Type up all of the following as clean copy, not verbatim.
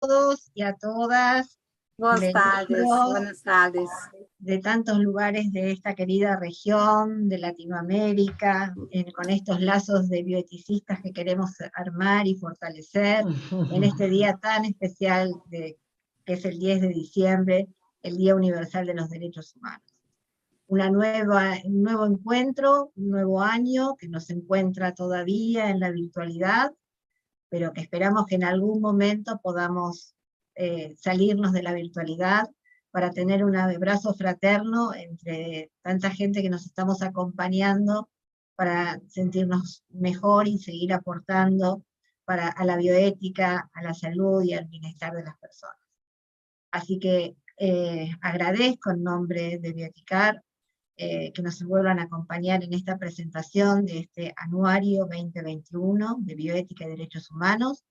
todos y a todas. Boas tardes, Bienvenidos buenas tardes. de tantos lugares de esta querida región, de Latinoamérica, con estos lazos de bioeticistas que queremos armar y fortalecer en este día tan especial que es el 10 de diciembre, el Día Universal de los Derechos Humanos. Un nuevo encuentro, un nuevo año que nos encuentra todavía en la virtualidad, pero que esperamos que en algún momento podamos salirnos de la virtualidad para tener un abrazo fraterno entre tanta gente que nos estamos acompañando para sentirnos mejor y seguir aportando a la bioética, a la salud y al bienestar de las personas. Así que agradezco en nombre de Bioeticar que nos vuelvan a acompañar en esta presentación de este anuario 2021 de Bioética y Derechos Humanos,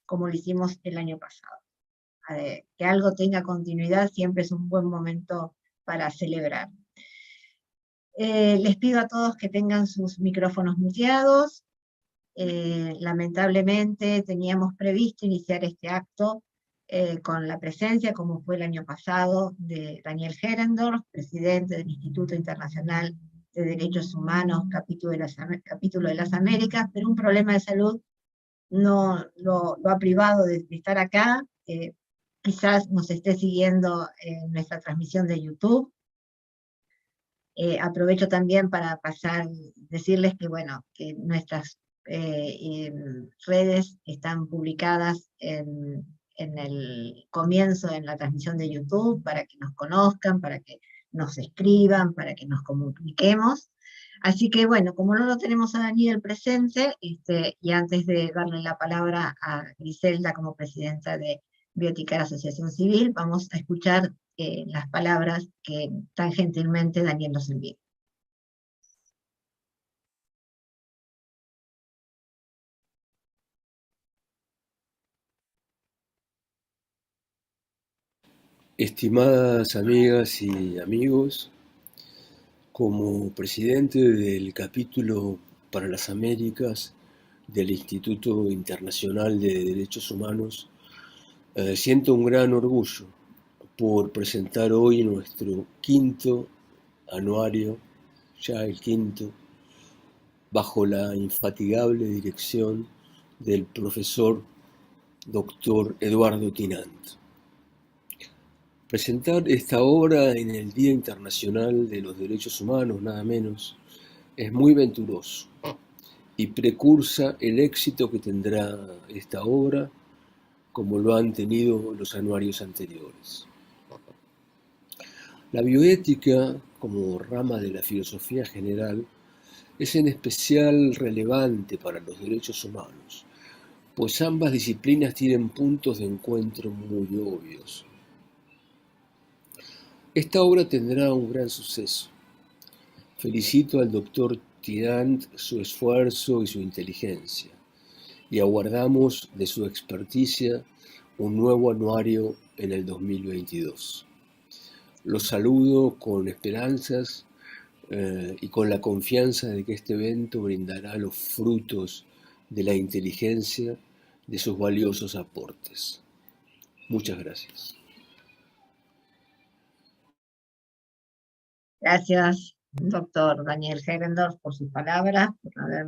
como lo hicimos el año pasado. Que algo tenga continuidad siempre es un buen momento para celebrar. Les pido a todos que tengan sus micrófonos muteados. Lamentablemente teníamos previsto iniciar este acto con la presencia, como fue el año pasado, de Daniel Herendorf, presidente del Instituto Internacional de Derechos Humanos, capítulo de las Américas, pero un problema de salud no lo ha privado de estar acá. Quizás nos esté siguiendo en nuestra transmisión de YouTube. Aprovecho también para decirles que, bueno, que nuestras redes están publicadas en el comienzo, en la transmisión de YouTube, para que nos conozcan, para que nos escriban, para que nos comuniquemos. Así que bueno, como no lo tenemos a Daniel presente, y antes de darle la palabra a Griselda como presidenta de Bioeticar Asociación Civil, vamos a escuchar las palabras que tan gentilmente Daniel nos envió. Estimadas amigas y amigos, como presidente del capítulo para las Américas del Instituto Internacional de Derechos Humanos, siento un gran orgullo por presentar hoy nuestro quinto anuario, ya el quinto, bajo la infatigable dirección del profesor Dr. Eduardo Tinant. Presentar esta obra en el Día Internacional de los Derechos Humanos, nada menos, es muy venturoso y precursa el éxito que tendrá esta obra, como lo han tenido los anuarios anteriores. La bioética, como rama de la filosofía general, es en especial relevante para los derechos humanos, pues ambas disciplinas tienen puntos de encuentro muy obvios. Esta obra tendrá un gran suceso. Felicito al doctor Tinant su esfuerzo y su inteligencia, y aguardamos de su experticia un nuevo anuario en el 2022. Los saludo con esperanzas y con la confianza de que este evento brindará los frutos de la inteligencia de sus valiosos aportes. Muchas gracias. Gracias, doctor Daniel Herendorf, por sus palabras, por haber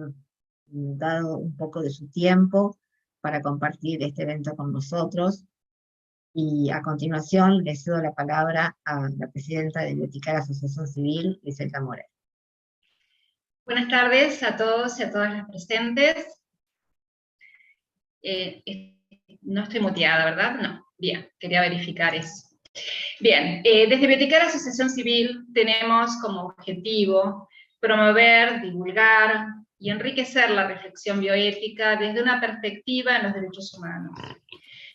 dado un poco de su tiempo para compartir este evento con nosotros. Y a continuación le cedo la palabra a la presidenta de Bioeticar Asociación Civil, Griselda Morel. Buenas tardes a todos y a todas las presentes. No estoy muteada, ¿verdad? No. Bien, quería verificar eso. Bien, desde Bioeticar Asociación Civil tenemos como objetivo promover, divulgar y enriquecer la reflexión bioética desde una perspectiva en los derechos humanos.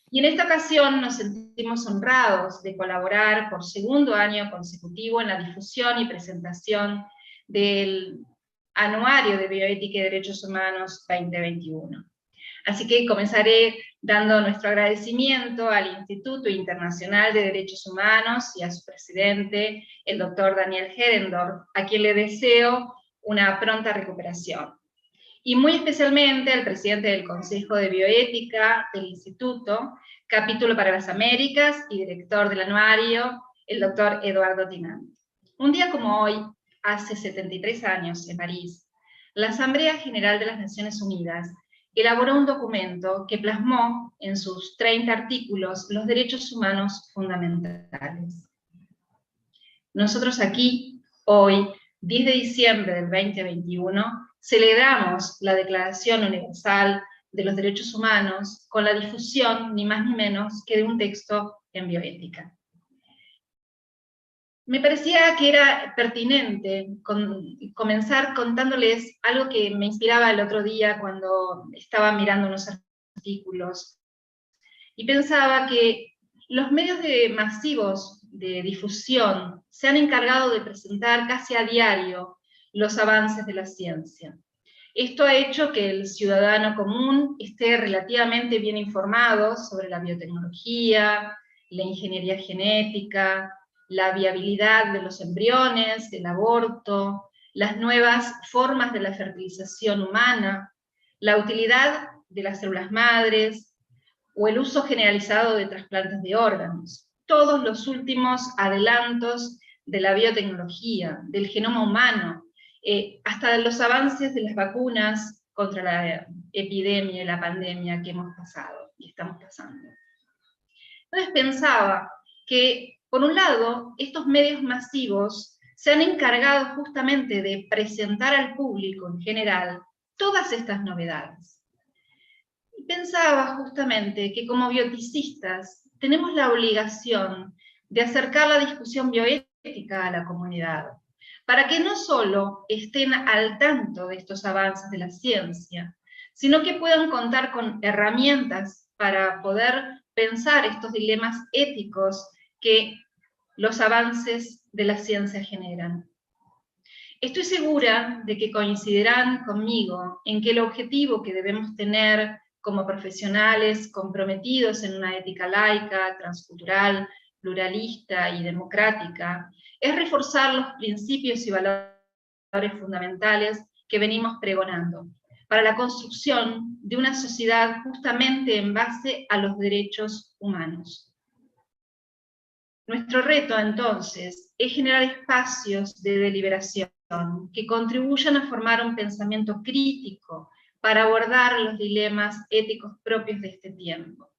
Y en esta ocasión nos sentimos honrados de colaborar por segundo año consecutivo en la difusión y presentación del Anuario de Bioética y Derechos Humanos 2021. Así que comenzaré dando nuestro agradecimiento al Instituto Internacional de Derechos Humanos y a su presidente, el doctor Daniel Herendorf, a quien le deseo una pronta recuperación. y muy especialmente al presidente del Consejo de Bioética del Instituto, Capítulo para las Américas y director del anuario, el doctor Eduardo Tinant. Un día como hoy, hace 73 años, en París, la Asamblea General de las Naciones Unidas elaboró un documento que plasmó en sus 30 artículos los derechos humanos fundamentales. Nosotros aquí, hoy, 10 de diciembre del 2021, celebramos la Declaración Universal de los Derechos Humanos con la difusión, ni más ni menos, que de un texto en bioética. Me parecía que era pertinente comenzar contándoles algo que me inspiraba el otro día cuando estaba mirando unos artículos, y pensaba que los medios masivos de difusión se han encargado de presentar casi a diario los avances de la ciencia. Esto ha hecho que el ciudadano común esté relativamente bien informado sobre la biotecnología, la ingeniería genética, la viabilidad de los embriones, el aborto, las nuevas formas de la fertilización humana, la utilidad de las células madres, o el uso generalizado de trasplantes de órganos. Todos los últimos adelantos de la biotecnología, del genoma humano, hasta los avances de las vacunas contra la epidemia y la pandemia que hemos pasado y estamos pasando. Entonces pensaba que, por un lado, estos medios masivos se han encargado justamente de presentar al público en general todas estas novedades. Y pensaba justamente que como bioticistas tenemos la obligación de acercar la discusión bioética a la comunidad, para que no solo estén al tanto de estos avances de la ciencia, sino que puedan contar con herramientas para poder pensar estos dilemas éticos que los avances de la ciencia generan. Estoy segura de que coincidirán conmigo en que el objetivo que debemos tener como profesionales comprometidos en una ética laica, transcultural, pluralista y democrática, es reforzar los principios y valores fundamentales que venimos pregonando, para la construcción de una sociedad justamente en base a los derechos humanos. Nuestro reto, entonces, es generar espacios de deliberación que contribuyan a formar un pensamiento crítico para abordar los dilemas éticos propios de este tiempo.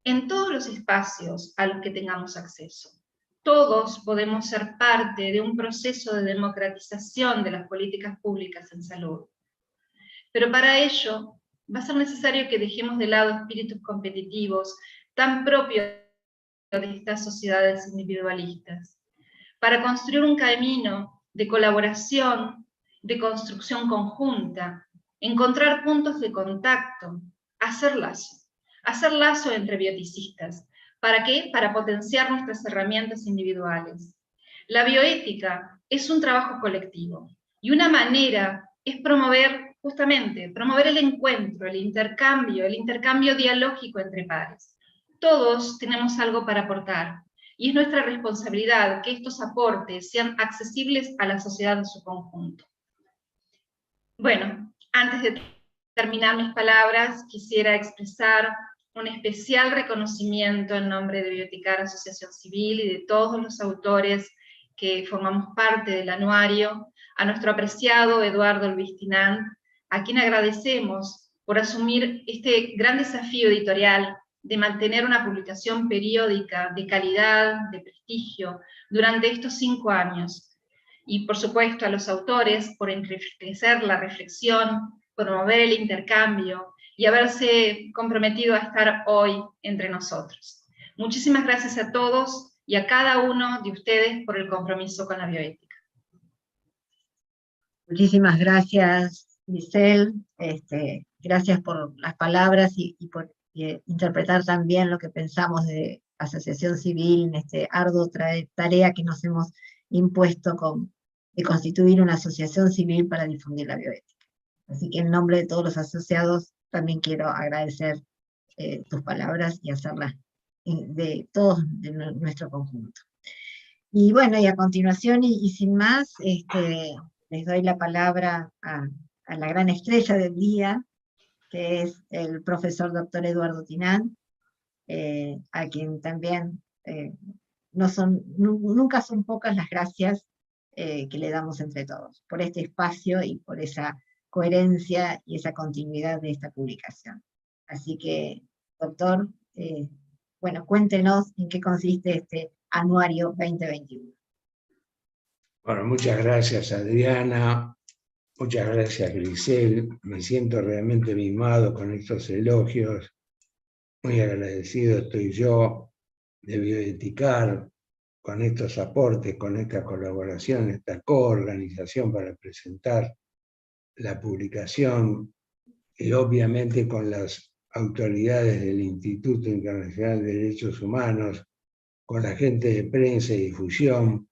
En todos los espacios a los que tengamos acceso, todos podemos ser parte de un proceso de democratización de las políticas públicas en salud. Pero para ello va a ser necesario que dejemos de lado espíritus competitivos tan propios de estas sociedades individualistas, para construir un camino de colaboración, de construcción conjunta, encontrar puntos de contacto, hacer lazo entre bioticistas. ¿Para qué? Para potenciar nuestras herramientas individuales. La bioética es un trabajo colectivo, y una manera es promover el encuentro, el intercambio dialógico entre pares. Todos tenemos algo para aportar, y es nuestra responsabilidad que estos aportes sean accesibles a la sociedad en su conjunto. Bueno, antes de terminar mis palabras, quisiera expresar un especial reconocimiento en nombre de Bioeticar Asociación Civil y de todos los autores que formamos parte del anuario, a nuestro apreciado Eduardo Luis Tinant, a quien agradecemos por asumir este gran desafío editorial de mantener una publicación periódica de calidad, de prestigio, durante estos 5 años. Y por supuesto a los autores por enriquecer la reflexión, promover el intercambio y haberse comprometido a estar hoy entre nosotros. Muchísimas gracias a todos y a cada uno de ustedes por el compromiso con la bioética. Muchísimas gracias, Giselle. Gracias por las palabras y por interpretar también lo que pensamos de Asociación Civil en este arduo tarea que nos hemos impuesto de constituir una asociación civil para difundir la bioética. Así que en nombre de todos los asociados también quiero agradecer tus palabras y hacerlas de todos de nuestro conjunto. Y bueno, y a continuación, y sin más, les doy la palabra a a la gran estrella del día, que es el profesor doctor Eduardo Tinán, a quien también nunca son pocas las gracias que le damos entre todos, por este espacio y por esa coherencia y esa continuidad de esta publicación. Así que, doctor, bueno, cuéntenos en qué consiste este anuario 2021. Bueno, muchas gracias, Adriana. Muchas gracias, Grisel. Me siento realmente mimado con estos elogios. Muy agradecido estoy yo de Bioeticar con estos aportes, con esta colaboración, esta coorganización para presentar la publicación y obviamente con las autoridades del Instituto Internacional de Derechos Humanos, con la gente de prensa y difusión,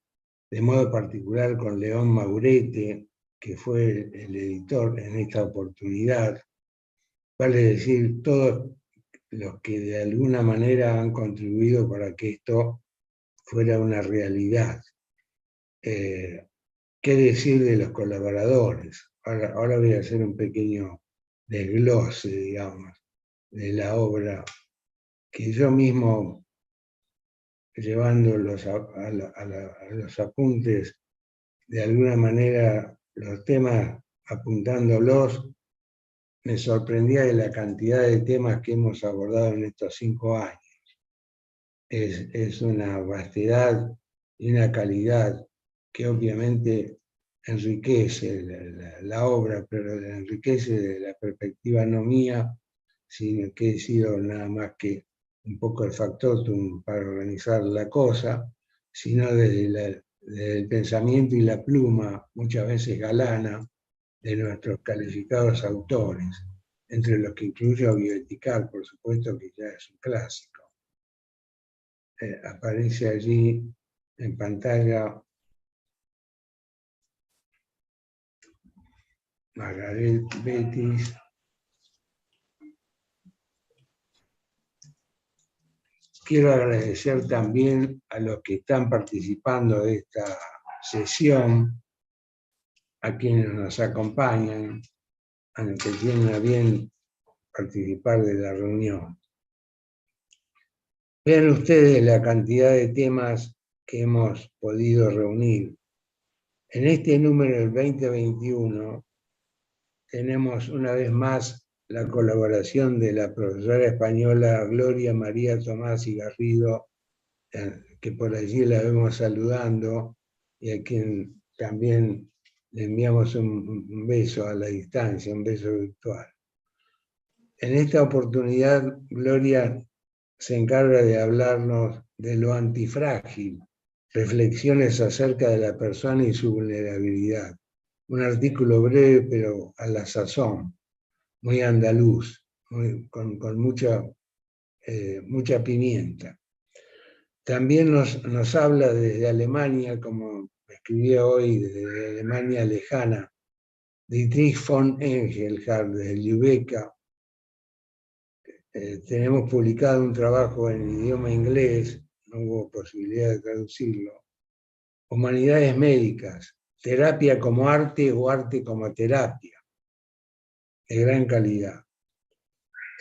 de modo particular con León Maurete, que fue el editor en esta oportunidad, vale decir, todos los que de alguna manera han contribuido para que esto fuera una realidad. ¿Qué decir de los colaboradores? Ahora voy a hacer un pequeño desglose, digamos, de la obra que yo mismo, llevando a los apuntes, de alguna manera los temas, apuntándolos, me sorprendía de la cantidad de temas que hemos abordado en estos 5 años. Es una vastedad y una calidad que obviamente enriquece la obra, pero la enriquece desde la perspectiva no mía, sino que he sido nada más que un poco el factotum para organizar la cosa, sino desde el pensamiento y la pluma, muchas veces galana, de nuestros calificados autores, entre los que incluyo a Bioeticar, por supuesto, que ya es un clásico. Aparece allí en pantalla Margaret Betis. Quiero agradecer también a los que están participando de esta sesión, a quienes nos acompañan, a los que tienen a bien participar de la reunión. Vean ustedes la cantidad de temas que hemos podido reunir. En este número del 2021 tenemos una vez más la colaboración de la profesora española Gloria María Tomás y Garrido, que por allí la vemos saludando, y a quien también le enviamos un beso a la distancia, un beso virtual. En esta oportunidad, Gloria se encarga de hablarnos de lo antifrágil, reflexiones acerca de la persona y su vulnerabilidad. Un artículo breve, pero a la sazón, muy andaluz, con mucha pimienta. También nos habla desde Alemania, como escribía hoy, desde Alemania lejana, Dietrich von Engelhardt, desde Lübeck. Tenemos publicado un trabajo en idioma inglés, no hubo posibilidad de traducirlo, Humanidades Médicas, terapia como arte o arte como terapia, de gran calidad.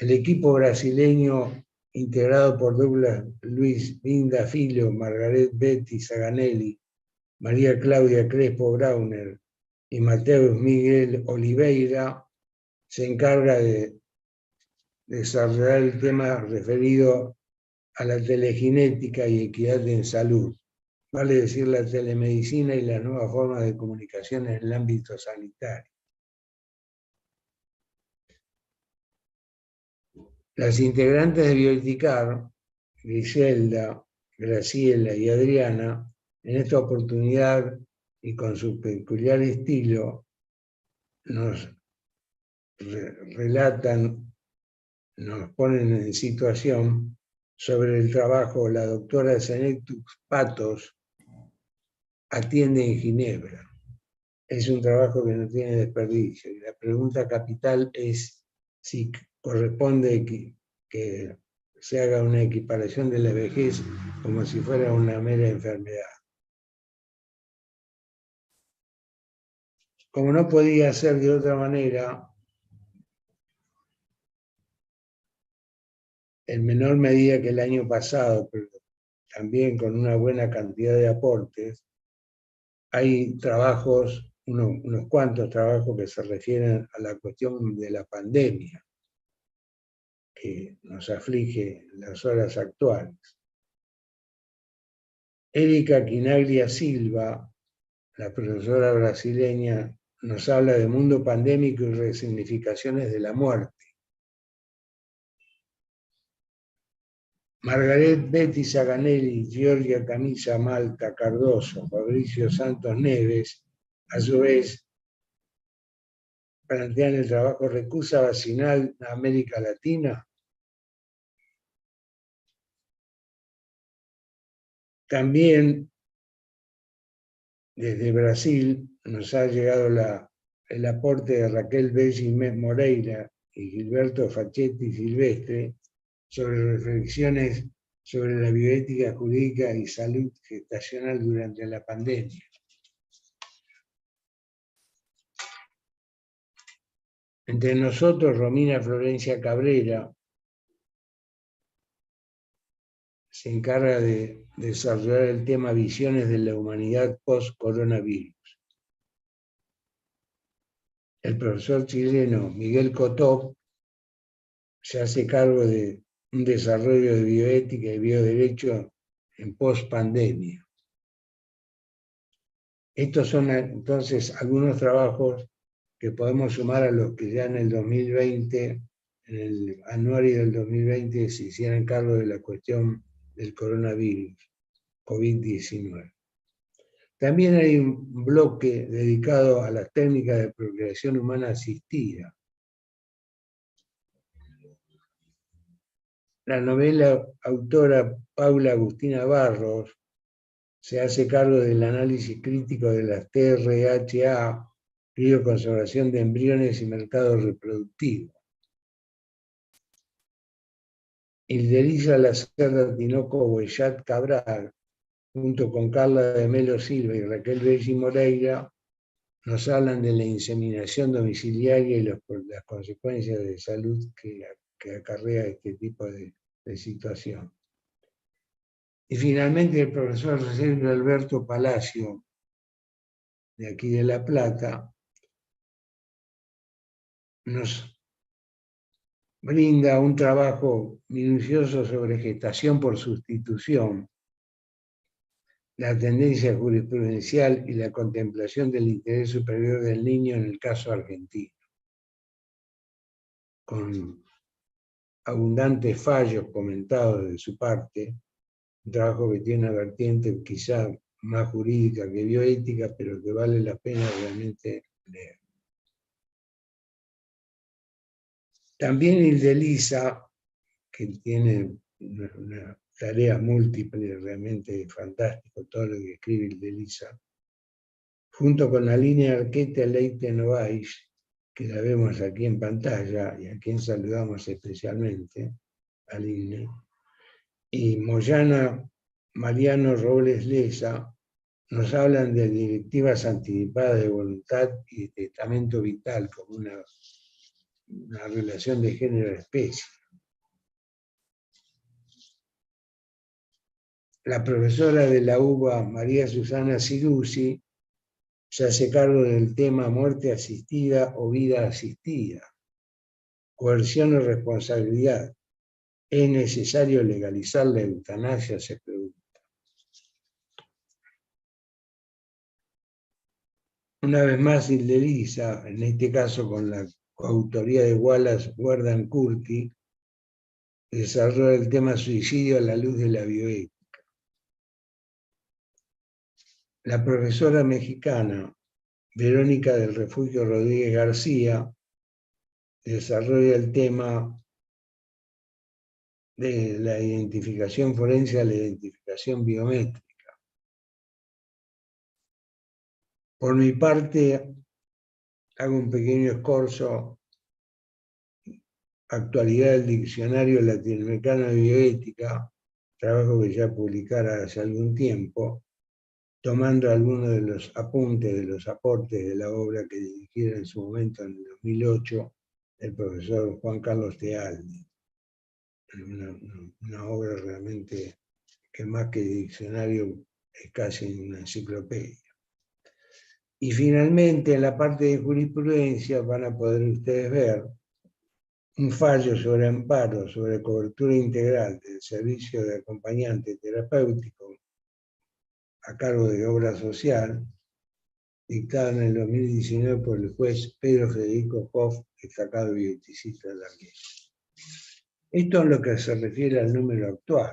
El equipo brasileño, integrado por Douglas Luis Vinda Filho, Margaret Betty Zaganelli, María Claudia Crespo Brauner y Mateus Miguel Oliveira, se encarga de desarrollar el tema referido a la telegenética y equidad en salud, vale decir la telemedicina y las nuevas formas de comunicación en el ámbito sanitario. Las integrantes de Bioeticar, Griselda, Graciela y Adriana, en esta oportunidad y con su peculiar estilo, nos relatan, nos ponen en situación sobre el trabajo. La doctora Zenetux Patos atiende en Ginebra. Es un trabajo que no tiene desperdicio. Y la pregunta capital es si corresponde que se haga una equiparación de la vejez como si fuera una mera enfermedad. como no podía ser de otra manera, en menor medida que el año pasado, pero también con una buena cantidad de aportes, hay trabajos, unos cuantos trabajos que se refieren a la cuestión de la pandemia que nos aflige en las horas actuales. Erika Quinaglia Silva, la profesora brasileña, nos habla de mundo pandémico y resignificaciones de la muerte. Margaret Betty Saganelli, Giorgia Camisa Malta Cardoso, Fabricio Santos Neves, a su vez, plantean el trabajo Recusa Vacinal en América Latina. También desde Brasil nos ha llegado el aporte de Raquel Belli Moreira y Gilberto Facchetti Silvestre sobre reflexiones sobre la bioética jurídica y salud gestacional durante la pandemia. Entre nosotros, Romina Florencia Cabrera se encarga de desarrollar el tema Visiones de la humanidad post-coronavirus. El profesor chileno Miguel Cotó se hace cargo de un desarrollo de bioética y bioderecho en post-pandemia. Estos son entonces algunos trabajos que podemos sumar a los que ya en el 2020, en el anuario del 2020, se hicieran cargo de la cuestión del coronavirus, COVID-19. También hay un bloque dedicado a las técnicas de procreación humana asistida. La novela autora Paula Agustina Barros se hace cargo del análisis crítico de las TRHA, crioconservación de embriones y mercado reproductivo. Ilderiza Lacerda Tinoco Boyat Cabral, junto con Carla de Melo Silva y Raquel Belli Moreira, nos hablan de la inseminación domiciliaria y las consecuencias de salud que acarrea este tipo de situación. Y finalmente el profesor Sergio Alberto Palacio, de aquí de La Plata, nos brinda un trabajo minucioso sobre gestación por sustitución, la tendencia jurisprudencial y la contemplación del interés superior del niño en el caso argentino, con abundantes fallos comentados de su parte, un trabajo que tiene una vertiente quizá más jurídica que bioética, pero que vale la pena realmente leer. También Ildeliza, que tiene una tarea múltiple, realmente fantástico todo lo que escribe Ildeliza, junto con la línea Arqueta Leite Novais, que la vemos aquí en pantalla y a quien saludamos especialmente, al INE, y Moyana Mariano Robles Leza, nos hablan de directivas anticipadas de voluntad y de testamento vital como una relación de género-especie. La profesora de la UBA, María Susana Ciruzzi, se hace cargo del tema muerte asistida o vida asistida, coerción o responsabilidad. ¿Es necesario legalizar la eutanasia?, se pregunta. Una vez más, Ildeliza, en este caso con la coautoría de Wallace Werdan Curti, desarrolla el tema suicidio a la luz de la bioética. La profesora mexicana Verónica del Refugio Rodríguez García desarrolla el tema de la identificación forense a la identificación biométrica. Por mi parte, hago un pequeño escorzo, actualidad del Diccionario Latinoamericano de Bioética, trabajo que ya publicara hace algún tiempo, tomando algunos de los apuntes, de los aportes de la obra que dirigiera en su momento, en el 2008, el profesor Juan Carlos Tealdi. Una obra realmente que más que diccionario es casi una enciclopedia. Y finalmente, en la parte de jurisprudencia van a poder ustedes ver un fallo sobre amparo, sobre cobertura integral del servicio de acompañante terapéutico a cargo de obra social, dictado en el 2019 por el juez Pedro Federico Hoff, destacado bioeticista también. Esto es lo que se refiere al número actual.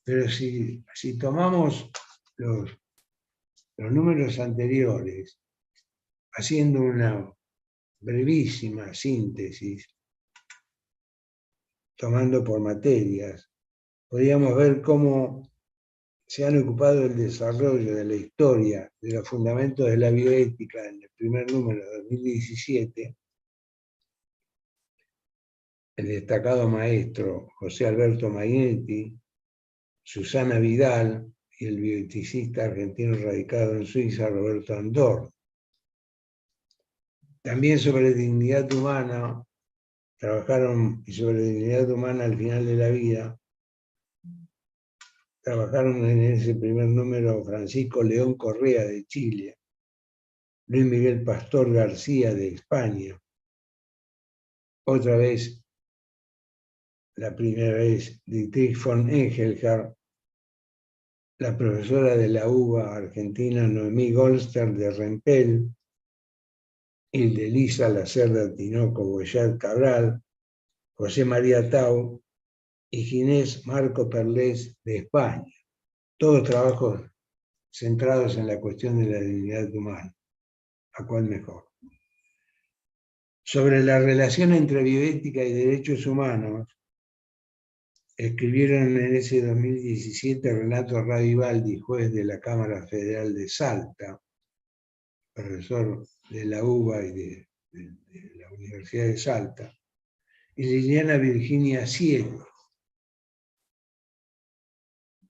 Pero si tomamos los números anteriores, haciendo una brevísima síntesis, tomando por materias, podríamos ver cómo se han ocupado del desarrollo de la historia, de los fundamentos de la bioética en el primer número de 2017, el destacado maestro José Alberto Magnetti, Susana Vidal y el bioeticista argentino radicado en Suiza, Roberto Andor. También sobre dignidad humana, trabajaron, y sobre dignidad humana al final de la vida, trabajaron en ese primer número Francisco León Correa de Chile, Luis Miguel Pastor García de España, otra vez, la primera vez, Dietrich von Engelhardt, la profesora de la UBA argentina Noemí Goldstern de Rempel, el de Elisa Lacerda Tinoco Boyat Cabral, José María Tau y Ginés Marco Perlés de España. Todos trabajos centrados en la cuestión de la dignidad humana. ¿A cuál mejor? Sobre la relación entre bioética y derechos humanos, escribieron en ese 2017 Renato Radivaldi, juez de la Cámara Federal de Salta, profesor de la UBA y de la Universidad de Salta, y Liliana Virginia Cielo,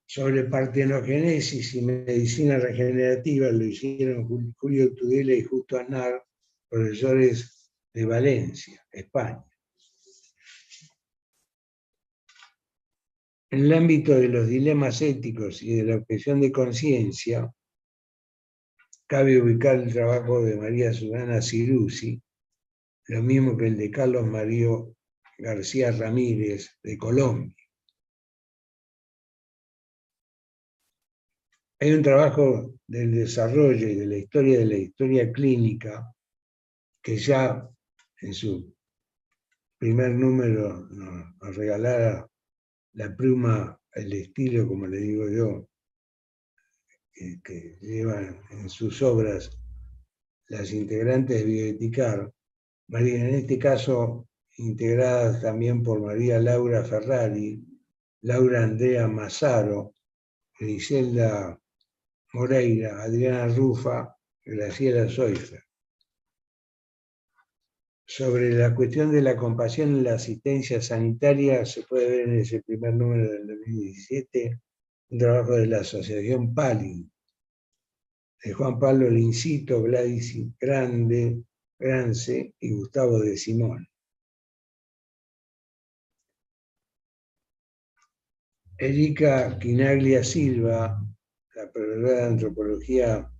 sobre partenogénesis y medicina regenerativa. Lo hicieron Julio Tudela y Justo Aznar, profesores de Valencia, España. En el ámbito de los dilemas éticos y de la objeción de conciencia, cabe ubicar el trabajo de María Susana Ciruzzi, lo mismo que el de Carlos Mario García Ramírez, de Colombia. Hay un trabajo del desarrollo y de la historia clínica, que ya en su primer número nos regalara la pluma, el estilo, como le digo yo, que llevan en sus obras las integrantes de Bioeticar, en este caso integradas también por María Laura Ferrari, Laura Andrea Mazzaro, Griselda Moreira, Adriana Rufa, Graciela Soifer. Sobre la cuestión de la compasión en la asistencia sanitaria, se puede ver en ese primer número del 2017 un trabajo de la Asociación PALI, de Juan Pablo Lincito, Gladys Grance y Gustavo de Simón. Erika Quinaglia Silva, la profesora de Antropología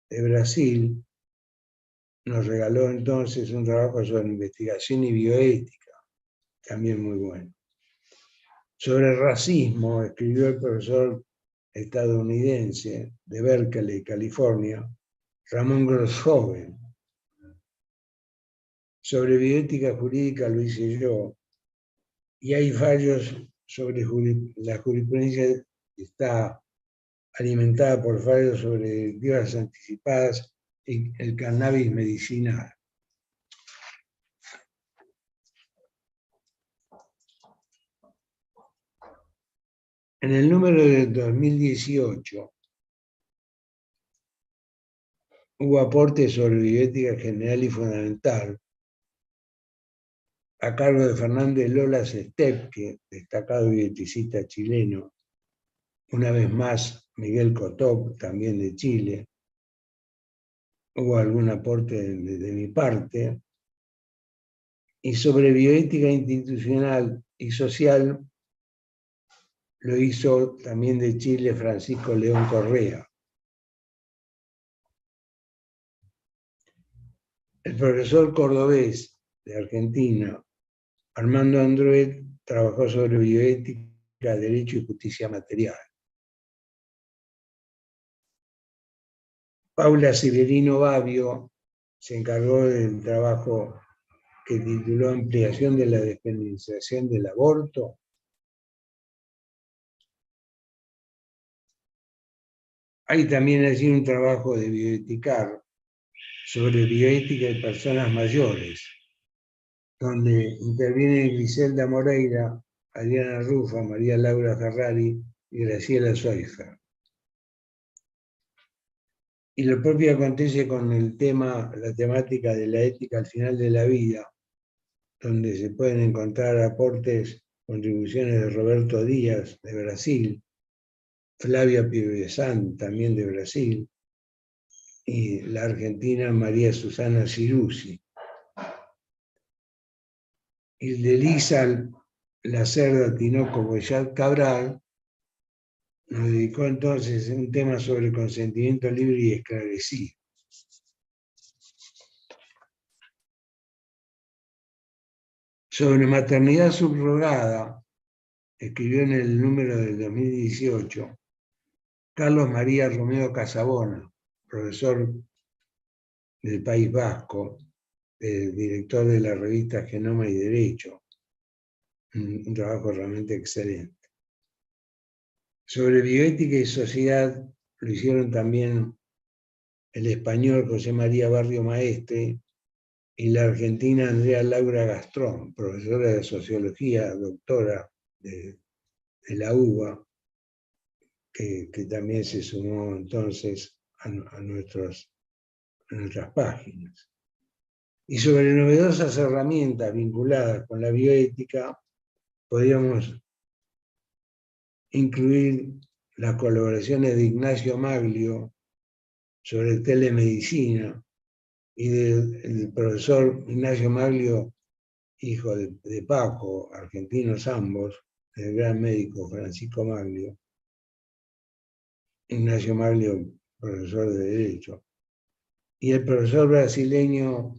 de Brasil, nos regaló entonces un trabajo sobre investigación y bioética, también muy bueno. Sobre racismo, escribió el profesor estadounidense de Berkeley, California, Ramón Grosshoven. Sobre bioética jurídica lo hice yo, y hay fallos sobre la jurisprudencia que está alimentada por fallos sobre directivas anticipadas y el cannabis medicinal. En el número de 2018 hubo aportes sobre bioética general y fundamental a cargo de Fernández Lolas Stepke, destacado bioeticista chileno, una vez más Miguel Cotop, también de Chile. Hubo algún aporte de mi parte. Y sobre bioética institucional y social lo hizo también de Chile Francisco León Correa. El profesor cordobés de Argentina, Armando Andruet, trabajó sobre bioética, derecho y justicia material. Paula Severino Babio se encargó del trabajo que tituló Ampliación de la despenalización del aborto. Hay también allí un trabajo de bioeticar sobre bioética de personas mayores, donde intervienen Griselda Moreira, Adriana Rufa, María Laura Ferrari y Graciela Soifer. Y lo propio acontece con la temática de la ética al final de la vida, donde se pueden encontrar aportes, contribuciones de Roberto Díaz, de Brasil, Flavia Pievesan, también de Brasil, y la argentina María Susana Ciruzzi. Y de Lisa Lacerda Tinoco Boyat Cabral nos dedicó entonces un tema sobre consentimiento libre y esclarecido. Sobre maternidad subrogada, escribió en el número del 2018 Carlos María Romeo Casabona, profesor del País Vasco, director de la revista Genoma y Derecho. Un trabajo realmente excelente. Sobre bioética y sociedad lo hicieron también el español José María Barrio Maestre y la argentina Andrea Laura Gastrón, profesora de sociología, doctora de la UBA, que también se sumó entonces a nuestras páginas. Y sobre novedosas herramientas vinculadas con la bioética, podríamos incluir las colaboraciones de Ignacio Maglio sobre telemedicina y del profesor Ignacio Maglio, hijo de Paco, argentinos ambos, el gran médico Francisco Maglio. Ignacio Maglio, profesor de Derecho. Y el profesor brasileño,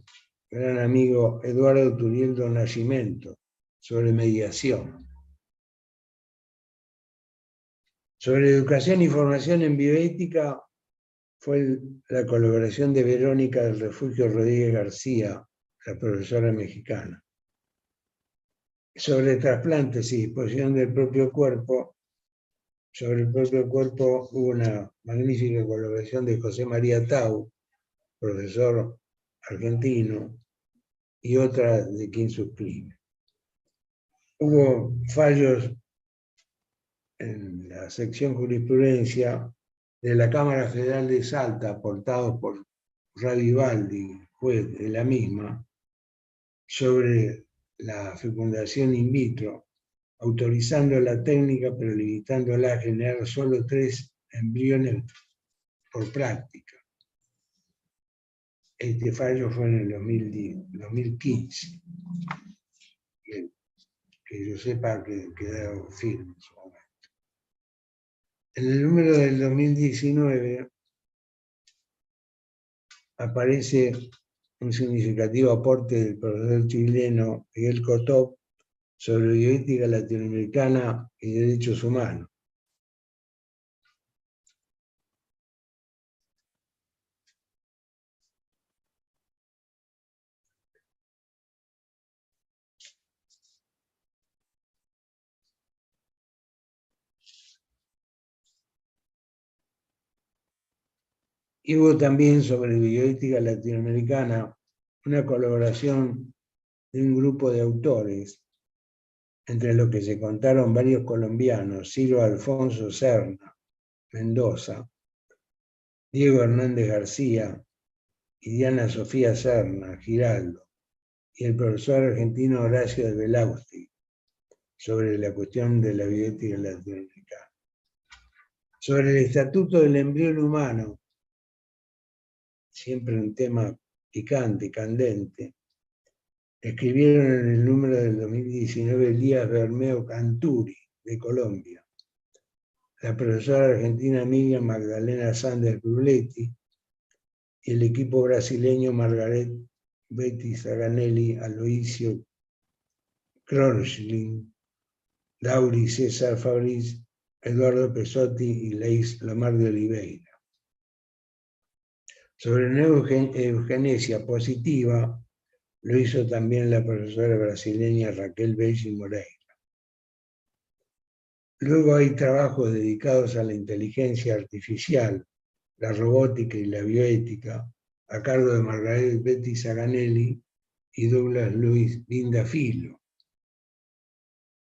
gran amigo Eduardo Turiel do Nascimento, sobre mediación. Sobre educación y formación en bioética fue la colaboración de Verónica del Refugio Rodríguez García, la profesora mexicana. Sobre trasplantes y disposición del propio cuerpo, sobre el propio cuerpo hubo una magnífica colaboración de José María Tau, profesor argentino, y otra de Quintus Kline. Hubo fallos en la sección jurisprudencia de la Cámara Federal de Salta, aportados por Radivaldi, juez de la misma, sobre la fecundación in vitro, autorizando la técnica pero limitándola a generar solo 3 embriones por práctica. Este fallo fue en el 2015, que yo sepa que quedó firme en su momento. En el número del 2019 aparece un significativo aporte del profesor chileno Miguel Cotop sobre bioética latinoamericana y derechos humanos. Y hubo también sobre bioética latinoamericana una colaboración de un grupo de autores, entre los que se contaron varios colombianos, Ciro Alfonso Serna, Mendoza, Diego Hernández García y Diana Sofía Serna, Giraldo, y el profesor argentino Horacio de Belausti, sobre la cuestión de la bioética latinoamericana. Sobre el estatuto del embrión humano, siempre un tema picante, candente, escribieron en el número del 2019 Elías Bermeo Canturi, de Colombia, la profesora argentina Miriam Magdalena Sanders Bruletti y el equipo brasileño Margaret Betty Zaganelli, Aloisio Kronschling, Lauri César Fabriz, Eduardo Pesotti y Leis Lomar de Oliveira. Sobre eugenesia positiva, lo hizo también la profesora brasileña Raquel Belli Moreira. Luego hay trabajos dedicados a la inteligencia artificial, la robótica y la bioética, a cargo de Margaret Betty Zaganelli y Douglas Luis Vindafilo.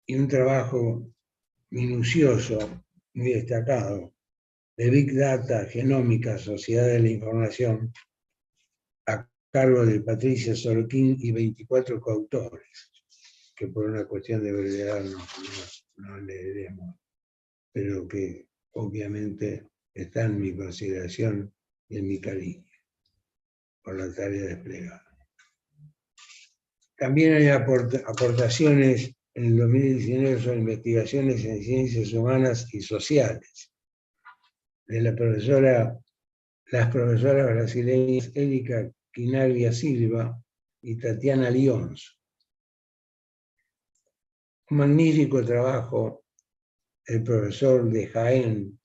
Y un trabajo minucioso, muy destacado, de Big Data, Genómica, Sociedad de la Información, a cargo de Patricia Sorokin y 24 coautores, que por una cuestión de brevedad no leeremos, pero que obviamente está en mi consideración y en mi cariño por la tarea desplegada. También hay aportaciones en el 2019 sobre investigaciones en ciencias humanas y sociales, de las profesoras brasileñas Erika Quinaglia Silva y Tatiana Lyons. Un magnífico trabajo del profesor de Jaén,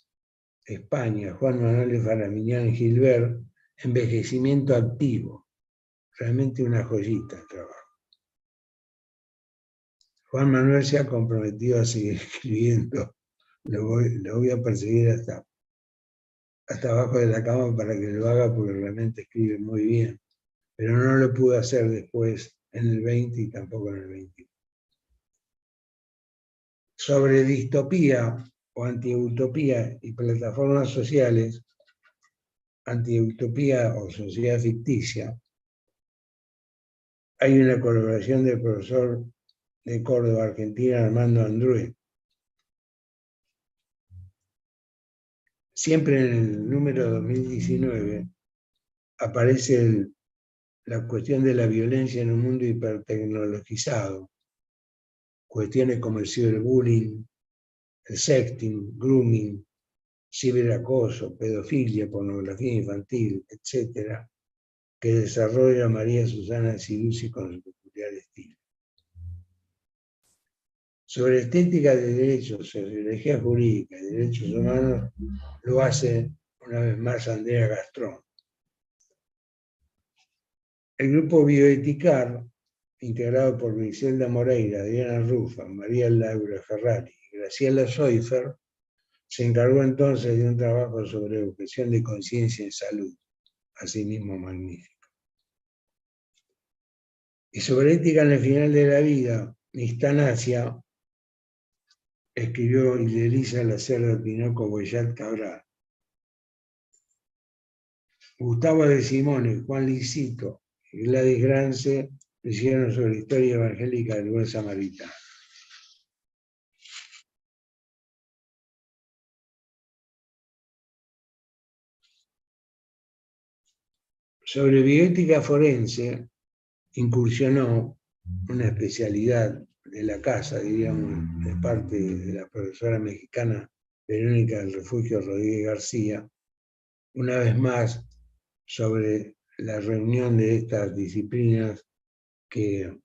España, Juan Manuel Faramiñán Gilbert, Envejecimiento activo. Realmente una joyita el trabajo. Juan Manuel se ha comprometido a seguir escribiendo. Lo voy a perseguir hasta abajo de la cama para que lo haga, porque realmente escribe muy bien. Pero no lo pude hacer después en el 20 y tampoco en el 21. Sobre distopía o antiutopía y plataformas sociales, antiutopía o sociedad ficticia, hay una colaboración del profesor de Córdoba, Argentina, Armando André. Siempre en el número 2019 aparece la cuestión de la violencia en un mundo hipertecnologizado. Cuestiones como el ciberbullying, el sexting, grooming, ciberacoso, pedofilia, pornografía infantil, etc., que desarrolla María Susana Ciruzzi con su peculiar estilo. Sobre estética de derechos, sociología jurídica y derechos humanos, lo hace una vez más Andrea Gastrón. El grupo Bioeticar, integrado por Griselda Moreira, Diana Rufa, María Laura Ferrari y Graciela Soifer, se encargó entonces de un trabajo sobre objeción de conciencia en salud, asimismo magnífico. Y sobre ética en el final de la vida, Nistanasia escribió Ilelisa Lacerda Tinoco Boyat Cabral. Gustavo de Simone, Juan Licito y Gladys Grance hicieron sobre la historia evangélica del buen samaritano. Sobre bioética forense incursionó una especialidad de la casa, diríamos, de parte de la profesora mexicana Verónica del Refugio Rodríguez García, una vez más sobre la reunión de estas disciplinas que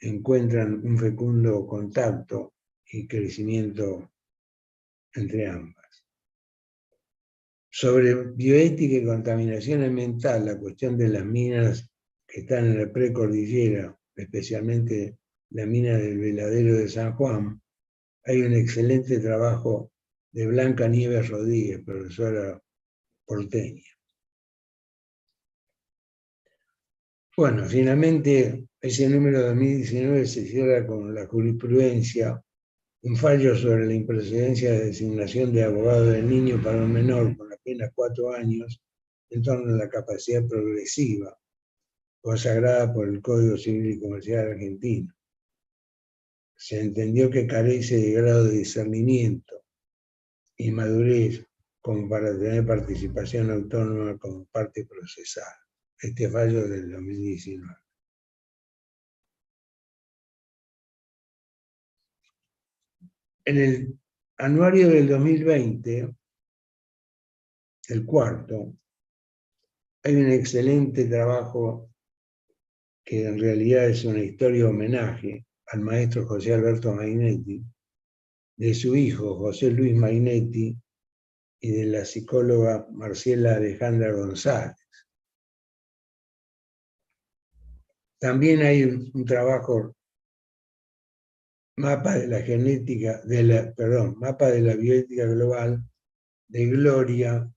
encuentran un fecundo contacto y crecimiento entre ambas. Sobre bioética y contaminación ambiental, la cuestión de las minas que están en la precordillera, especialmente la mina del Veladero de San Juan, hay un excelente trabajo de Blanca Nieves Rodríguez, profesora porteña. Bueno, finalmente ese número 2019 se cierra con la jurisprudencia, un fallo sobre la improcedencia de designación de abogado del niño para un menor con apenas 4 años en torno a la capacidad progresiva, consagrada por el Código Civil y Comercial argentino. Se entendió que carece de grado de discernimiento y madurez como para tener participación autónoma como parte procesal. Este fallo del 2019. En el anuario del 2020, el cuarto, hay un excelente trabajo que en realidad es una historia homenaje al maestro José Alberto Mainetti, de su hijo José Luis Mainetti y de la psicóloga Marcela Alejandra González. También hay un trabajo, mapa de la genética, mapa de la bioética global, de Gloria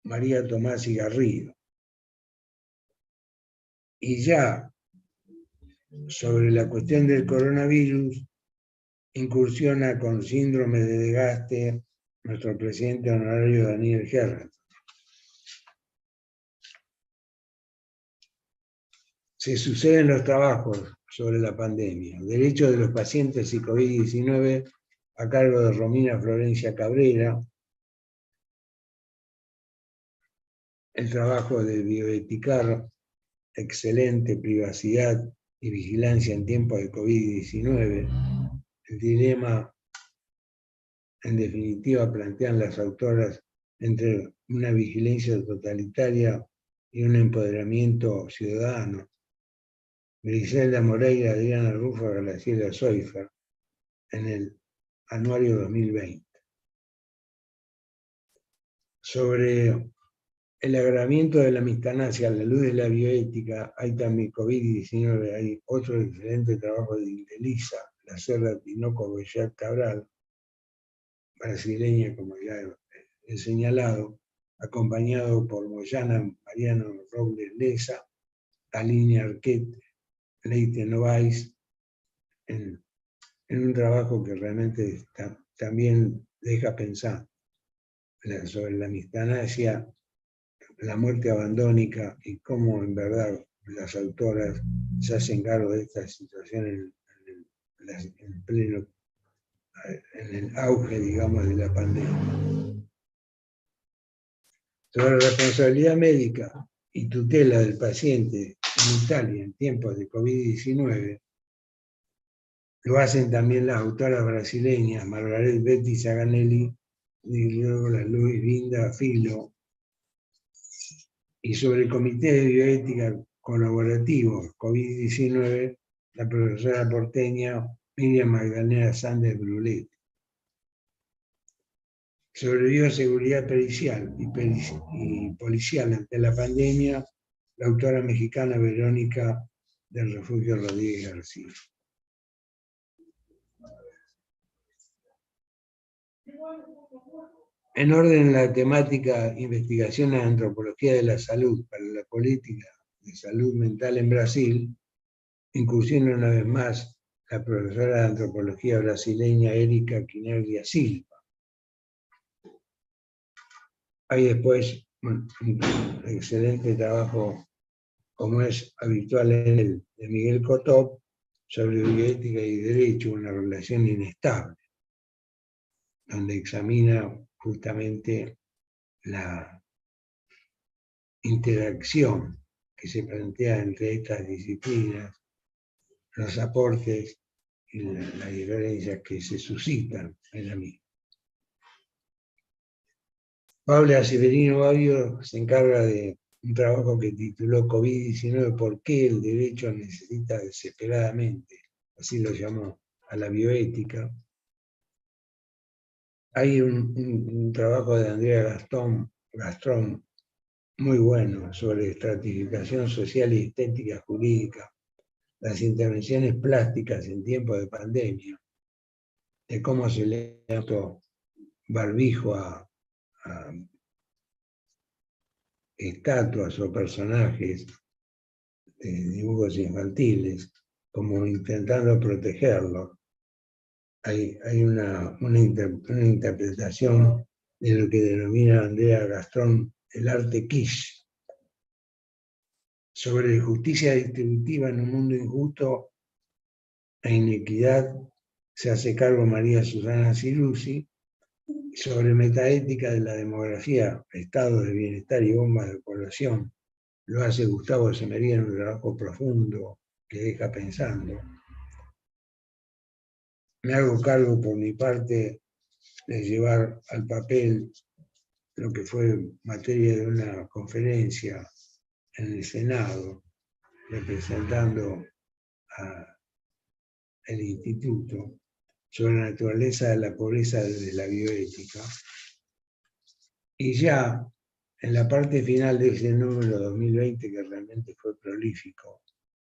María Tomás y Garrido. Y ya sobre la cuestión del coronavirus, incursiona con síndrome de desgaste nuestro presidente honorario Daniel Gerhardt. Se suceden los trabajos sobre la pandemia. Derechos de los pacientes y COVID-19 a cargo de Romina Florencia Cabrera. El trabajo de bioeticar, excelente privacidad y vigilancia en tiempos de COVID-19. El dilema, en definitiva, plantean las autoras entre una vigilancia totalitaria y un empoderamiento ciudadano. Griselda Moreira, Adriana Rufo, Graciela Soifer, en el anuario 2020. Sobre el agravamiento de la mistanasia a la luz de la bioética, hay también COVID-19, hay otro excelente trabajo de Indelisa, la Serra Tinoco Bellar Cabral, brasileña, como ya he señalado, acompañado por Moyana Mariano Robles Leza, Aline Arquette, Leite Novaes, en un trabajo que realmente también deja pensar sobre la mistanasia, la muerte abandónica y cómo en verdad las autoras se hacen cargo de esta situación en el auge, digamos, de la pandemia. Sobre la responsabilidad médica y tutela del paciente en Italia en tiempos de COVID-19, lo hacen también las autoras brasileñas Margaret Betty Zaganelli y Luis Linda Filo. Y sobre el Comité de Bioética Colaborativo COVID-19, la profesora porteña Miriam Magdalena Sández Brulet. Sobre bioseguridad pericial y policial ante la pandemia, la autora mexicana Verónica del Refugio Rodríguez García. En orden a la temática investigación en antropología de la salud para la política de salud mental en Brasil, incursiona una vez más la profesora de antropología brasileña Erika Quinerdia Silva. Hay después un excelente trabajo, como es habitual en él, de Miguel Cotop, sobre bioética y derecho, una relación inestable, donde examina justamente la interacción que se plantea entre estas disciplinas, los aportes y las diferencias que se suscitan en la misma. Paula Severino Babio se encarga de un trabajo que tituló COVID-19, ¿por qué el derecho necesita desesperadamente? Así lo llamó, a la bioética. Hay un trabajo de Andrea Gastrón muy bueno sobre estratificación social y estética jurídica, las intervenciones plásticas en tiempos de pandemia, de cómo se le ha puesto barbijo a estatuas o personajes de dibujos infantiles, como intentando protegerlos. Hay una interpretación de lo que denomina Andrea Gastrón el arte quiche. Sobre justicia distributiva en un mundo injusto e inequidad se hace cargo María Susana Ciruzzi, sobre metaética de la demografía, estado de bienestar y bombas de población, lo hace Gustavo Echemerría en un trabajo profundo que deja pensando. Me hago cargo por mi parte de llevar al papel lo que fue materia de una conferencia en el Senado, representando al Instituto, sobre la naturaleza de la pobreza desde la bioética. Y ya en la parte final de ese número 2020, que realmente fue prolífico,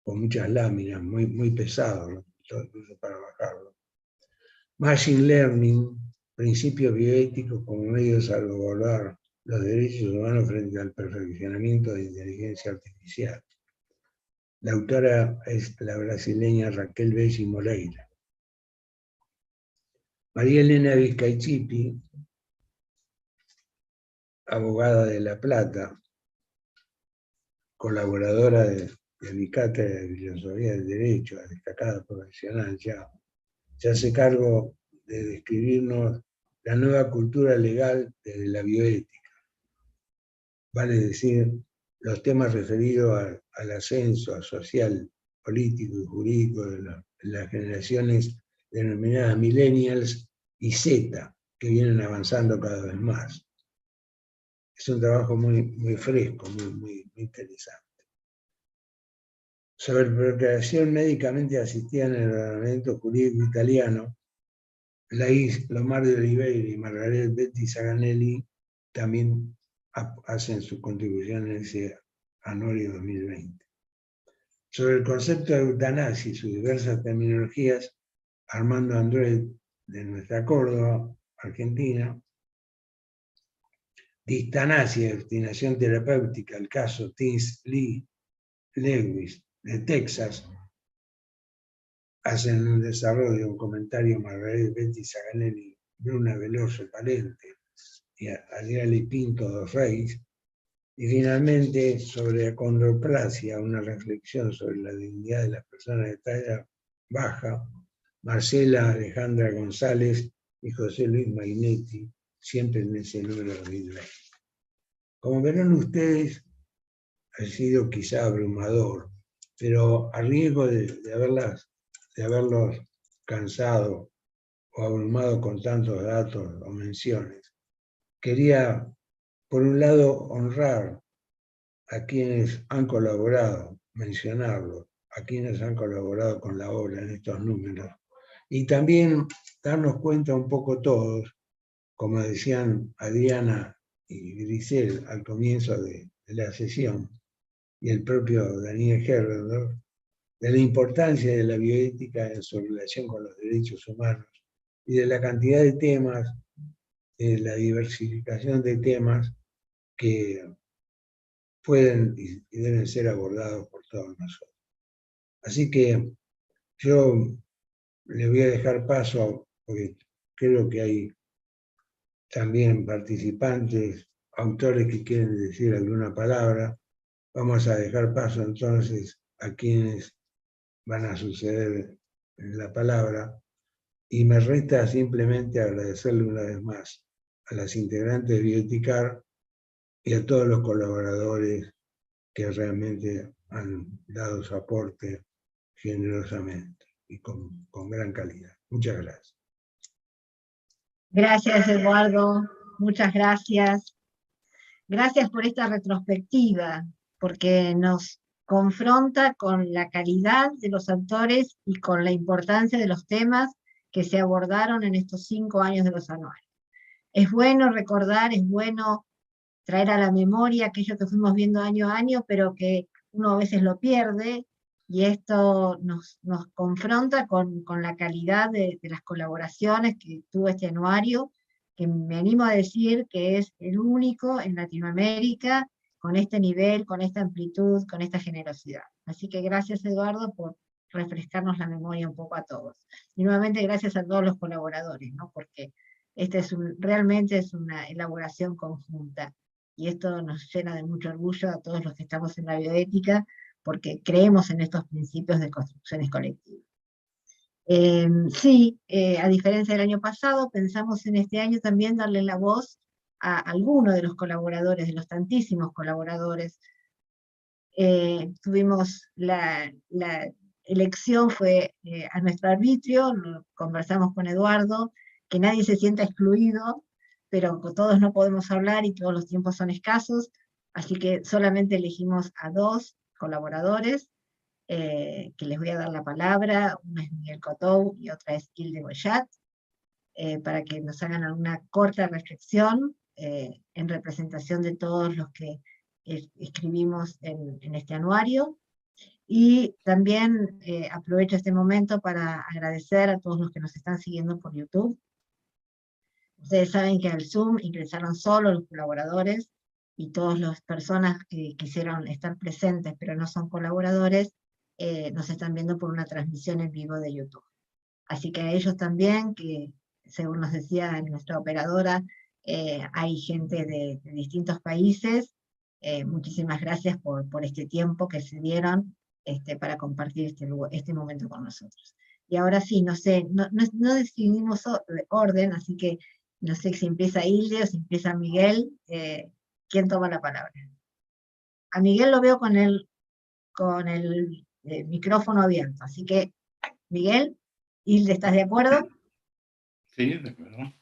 con muchas láminas, muy pesado, incluso para bajarlo. Machine Learning, principios bioéticos como medio de salvaguardar los derechos humanos frente al perfeccionamiento de inteligencia artificial. La autora es la brasileña Raquel Belli Moreira. María Elena Vizcaichipi, abogada de La Plata, colaboradora de mi cátedra de Filosofía del Derecho, destacada profesional ya, se hace cargo de describirnos la nueva cultura legal desde la bioética. Vale decir, los temas referidos al ascenso social, político y jurídico de las generaciones denominadas millennials y Z, que vienen avanzando cada vez más. Es un trabajo muy fresco, muy interesante. Sobre procreación médicamente asistida en el ordenamiento jurídico italiano, Laís Lomar de Oliveira y Margaret Betty Zaganelli también hacen su contribución en ese anuario 2020. Sobre el concepto de eutanasia y sus diversas terminologías, Armando André, de nuestra Córdoba, Argentina. Distanasia y obstinación terapéutica, el caso Tins Lee Lewis, de Texas, hacen un desarrollo de un comentario Margaret Betty Zaganelli, Bruna Veloso Palente y Adriali Pinto dos Reis. Y finalmente, sobre acondroplasia, una reflexión sobre la dignidad de las personas de talla baja, Marcela Alejandra González y José Luis Mainetti, siempre en ese número 2020. Como verán ustedes, ha sido quizá abrumador, pero a riesgo de haberlos cansado o abrumado con tantos datos o menciones, quería, por un lado, honrar a quienes han colaborado, mencionarlos, a quienes han colaborado con la obra en estos números, y también darnos cuenta un poco todos, como decían Adriana y Grisel al comienzo de la sesión, y el propio Daniel Herrendorf, de la importancia de la bioética en su relación con los derechos humanos y de la cantidad de temas, de la diversificación de temas que pueden y deben ser abordados por todos nosotros. Así que yo le voy a dejar paso, porque creo que hay también participantes, autores que quieren decir alguna palabra. Vamos a dejar paso entonces a quienes van a suceder la palabra, y me resta simplemente agradecerle una vez más a las integrantes de Bioeticar y a todos los colaboradores que realmente han dado su aporte generosamente y con gran calidad. Muchas gracias. Gracias, Eduardo. Muchas gracias. Gracias por esta retrospectiva, porque nos confronta con la calidad de los autores y con la importancia de los temas que se abordaron en estos 5 años de los anuarios. Es bueno recordar, es bueno traer a la memoria aquello que fuimos viendo año a año, pero que uno a veces lo pierde, y esto nos confronta con la calidad de las colaboraciones que tuvo este anuario, que me animo a decir que es el único en Latinoamérica con este nivel, con esta amplitud, con esta generosidad. Así que gracias, Eduardo, por refrescarnos la memoria un poco a todos. Y nuevamente gracias a todos los colaboradores, ¿no? Porque realmente es una elaboración conjunta. Y esto nos llena de mucho orgullo a todos los que estamos en la bioética, porque creemos en estos principios de construcciones colectivas. Sí, a diferencia del año pasado, pensamos en este año también darle la voz a alguno de los colaboradores, de los tantísimos colaboradores. Tuvimos la elección, fue a nuestro arbitrio, conversamos con Eduardo, que nadie se sienta excluido, pero con todos no podemos hablar y todos los tiempos son escasos, así que solamente elegimos a 2 colaboradores, que les voy a dar la palabra. Una es Miguel Cotou y otra es Hilde Boyat, para que nos hagan alguna corta reflexión en representación de todos los que escribimos en este anuario. Y también aprovecho este momento para agradecer a todos los que nos están siguiendo por YouTube. Ustedes saben que al Zoom ingresaron solo los colaboradores, y todas las personas que quisieron estar presentes pero no son colaboradores, nos están viendo por una transmisión en vivo de YouTube. Así que a ellos también, que según nos decía nuestra operadora, hay gente de distintos países. Muchísimas gracias por este tiempo que se dieron para compartir este momento con nosotros. Y ahora sí, no sé, no definimos orden, así que no sé si empieza Hilde o si empieza Miguel. ¿Quién toma la palabra? A Miguel lo veo con el micrófono abierto, así que Miguel, Hilde, ¿estás de acuerdo? Sí, de acuerdo.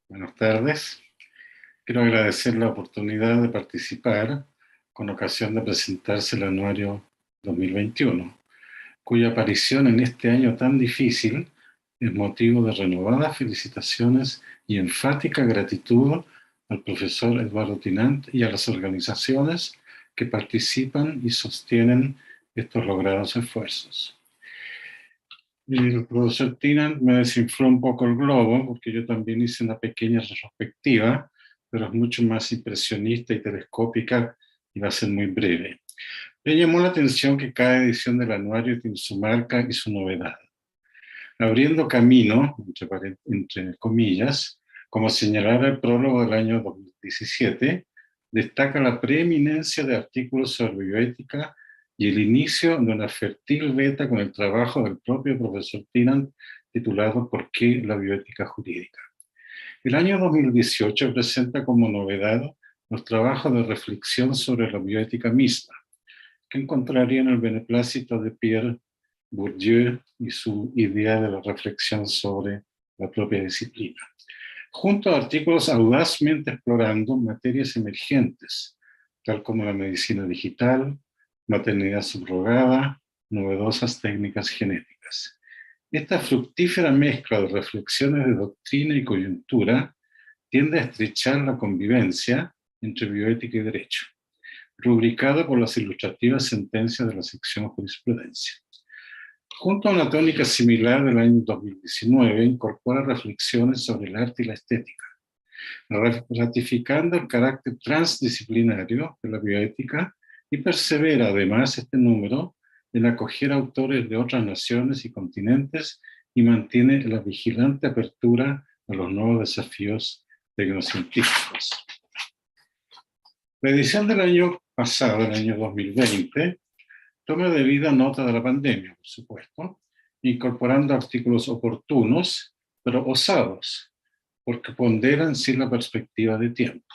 Buenas tardes. Quiero agradecer la oportunidad de participar con ocasión de presentarse el anuario 2021, cuya aparición en este año tan difícil es motivo de renovadas felicitaciones y enfática gratitud al profesor Eduardo Tinant y a las organizaciones que participan y sostienen estos logrados esfuerzos. El profesor Tinant me desinfló un poco el globo, porque yo también hice una pequeña retrospectiva, pero es mucho más impresionista y telescópica y va a ser muy breve. Me llamó la atención que cada edición del anuario tiene su marca y su novedad. Abriendo camino, entre comillas, como señalara el prólogo del año 2017, destaca la preeminencia de artículos sobre bioética y el inicio de una fértil beta con el trabajo del propio profesor Tinant, titulado ¿Por qué la bioética jurídica? El año 2018 presenta como novedad los trabajos de reflexión sobre la bioética misma, que encontrarían el beneplácito de Pierre Bourdieu y su idea de la reflexión sobre la propia disciplina, junto a artículos audazmente explorando materias emergentes, tal como la medicina digital, maternidad subrogada, novedosas técnicas genéticas. Esta fructífera mezcla de reflexiones de doctrina y coyuntura tiende a estrechar la convivencia entre bioética y derecho, rubricada por las ilustrativas sentencias de la sección Jurisprudencia. Junto a una tónica similar del año 2019, incorpora reflexiones sobre el arte y la estética, ratificando el carácter transdisciplinario de la bioética, y persevera además este número en acoger autores de otras naciones y continentes y mantiene la vigilante apertura a los nuevos desafíos tecnocientíficos. La edición del año pasado, el año 2020, toma debida nota de la pandemia, por supuesto, incorporando artículos oportunos, pero osados, porque ponderan sin la perspectiva de tiempo.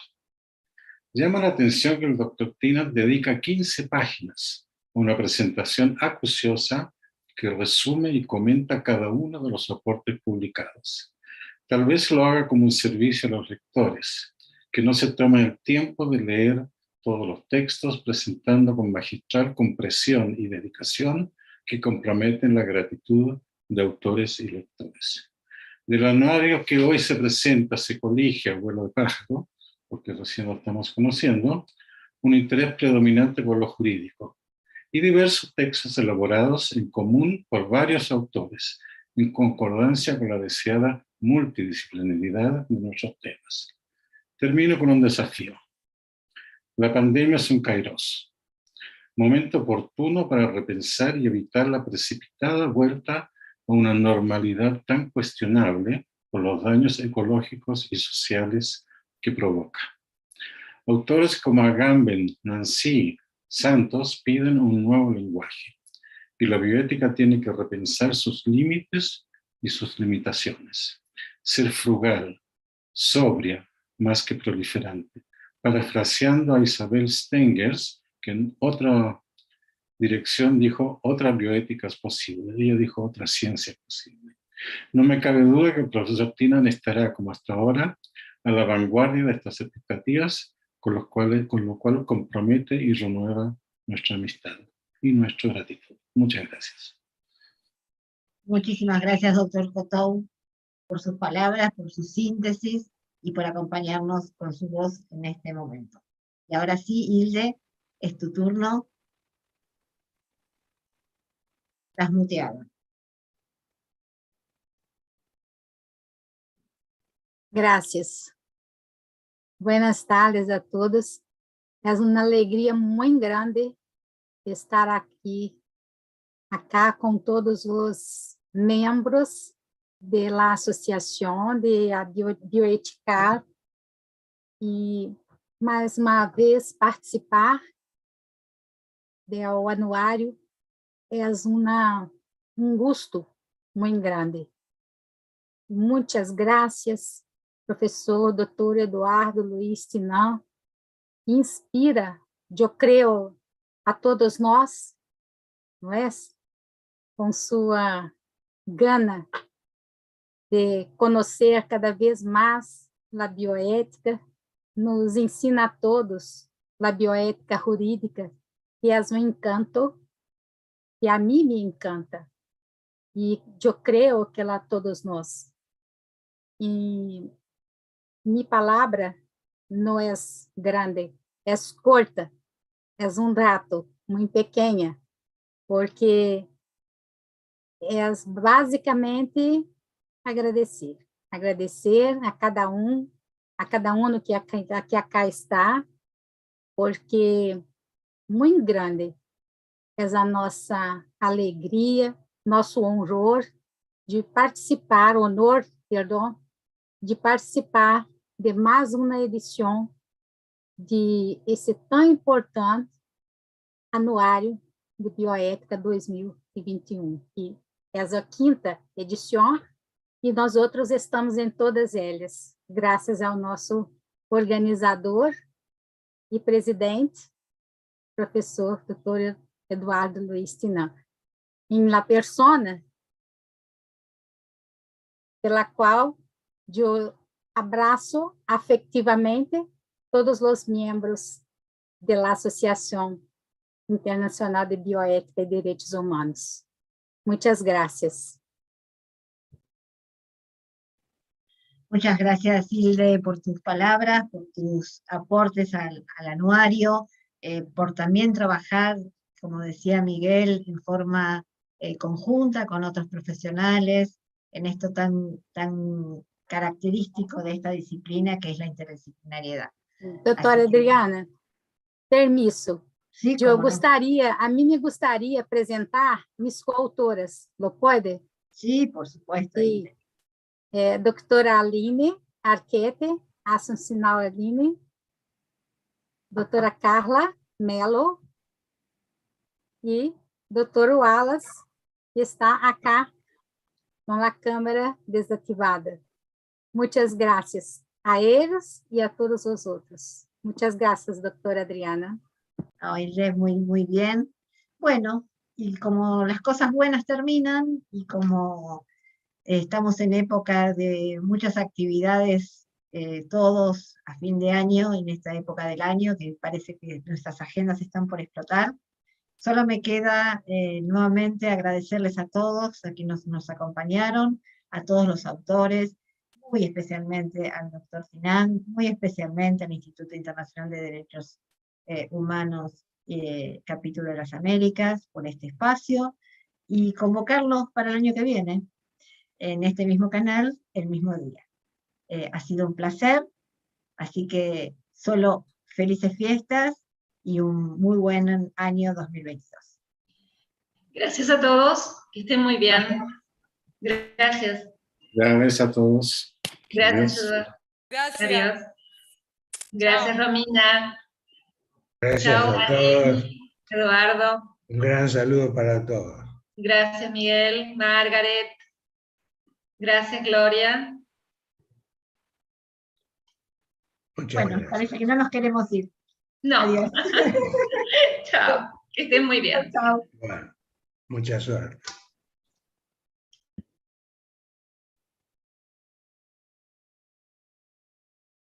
Llama la atención que el doctor Tinant dedica 15 páginas a una presentación acuciosa que resume y comenta cada uno de los aportes publicados. Tal vez lo haga como un servicio a los lectores, que no se toman el tiempo de leer todos los textos, presentando con magistral compresión y dedicación que comprometen la gratitud de autores y lectores. Del anuario que hoy se presenta se colige a vuelo de pájaro, porque recién lo estamos conociendo, un interés predominante por lo jurídico y diversos textos elaborados en común por varios autores, en concordancia con la deseada multidisciplinaridad de nuestros temas. Termino con un desafío. La pandemia es un kairos, momento oportuno para repensar y evitar la precipitada vuelta a una normalidad tan cuestionable por los daños ecológicos y sociales que provoca. Autores como Agamben, Nancy, Santos piden un nuevo lenguaje. y la bioética tiene que repensar sus límites y sus limitaciones. Ser frugal, sobria, más que proliferante. Parafraseando a Isabel Stengers, que en otra dirección dijo, otra bioética es posible. Ella dijo, otra ciencia es posible. No me cabe duda que el profesor Tinan estará, como hasta ahora, a la vanguardia de estas expectativas, con lo cual compromete y renueva nuestra amistad y nuestra gratitud. Muchas gracias. Muchísimas gracias, doctor Cotou, por sus palabras, por su síntesis y por acompañarnos con su voz en este momento. Y ahora sí, Hilde, es tu turno. Estás muteada. Gracias. Buenas tardes a todos. Es una alegría muy grande estar acá con todos los miembros de la Asociación de Bioética e, mais uma vez, participar do anuário é um gosto muito grande. Muitas graças, professor Dr. Eduardo Luiz Tinan, que inspira, eu creio, a todos nós, não é? Com sua gana de conhecer cada vez mais a bioética, nos ensina a todos a bioética jurídica, que é um encanto, que a mim me encanta, e eu creio que a todos nós. E minha palavra não é grande, é curta, é rato, muito pequena, porque é basicamente agradecer a cada um que acá está, porque muito grande é a nossa alegria, nosso honor de participar, de participar de mais uma edição de esse tão importante anuário de bioética 2021, que é a 5ª edição, e nós outros estamos em todas elas, graças ao nosso organizador e presidente, professor Dr. Eduardo Luiz Tinan, em la persona pela qual eu abraço afetivamente todos os membros da Associação Internacional de Bioética e Direitos Humanos. Muchas gracias. Muchas gracias, Hilde, por tus palabras, por tus aportes al anuario, por también trabajar, como decía Miguel, en forma conjunta con otros profesionales, en esto tan característico de esta disciplina que es la interdisciplinariedad. Doutora Adriana, permiso. Sí, eu gostaria, a mim me gostaria apresentar mis coautoras, lo pode? Sí, por supuesto. Sí. Doutora Aline Arquette, Assunção Aline, doutora Carla Mello e doutor Wallace, que está acá com a câmera desativada. Muchas gracias a ellos y a todos los otros. Muchas gracias, doctora Adriana. Muy, muy bien. Bueno, y como las cosas buenas terminan, y como estamos en época de muchas actividades, todos a fin de año, en esta época del año, que parece que nuestras agendas están por explotar, solo me queda nuevamente agradecerles a todos, a quienes nos acompañaron, a todos los autores, muy especialmente al doctor Tinan, muy especialmente al Instituto Internacional de Derechos Humanos, capítulo de las Américas, por este espacio, y convocarlos para el año que viene, en este mismo canal, el mismo día. Ha sido un placer, así que solo felices fiestas y un muy buen año 2022. Gracias a todos, que estén muy bien. Gracias. Gracias a todos. Gracias, Adiós. Eduardo. Gracias. Adiós. Gracias, Romina. Gracias Chao, a todos. Eduardo. Un gran saludo para todos. Gracias, Miguel. Margaret. Gracias, Gloria. Muchas Bueno, gracias. parece que no nos queremos ir. No. Adiós. Chao. Que estén muy bien. Chao. Bueno, mucha suerte.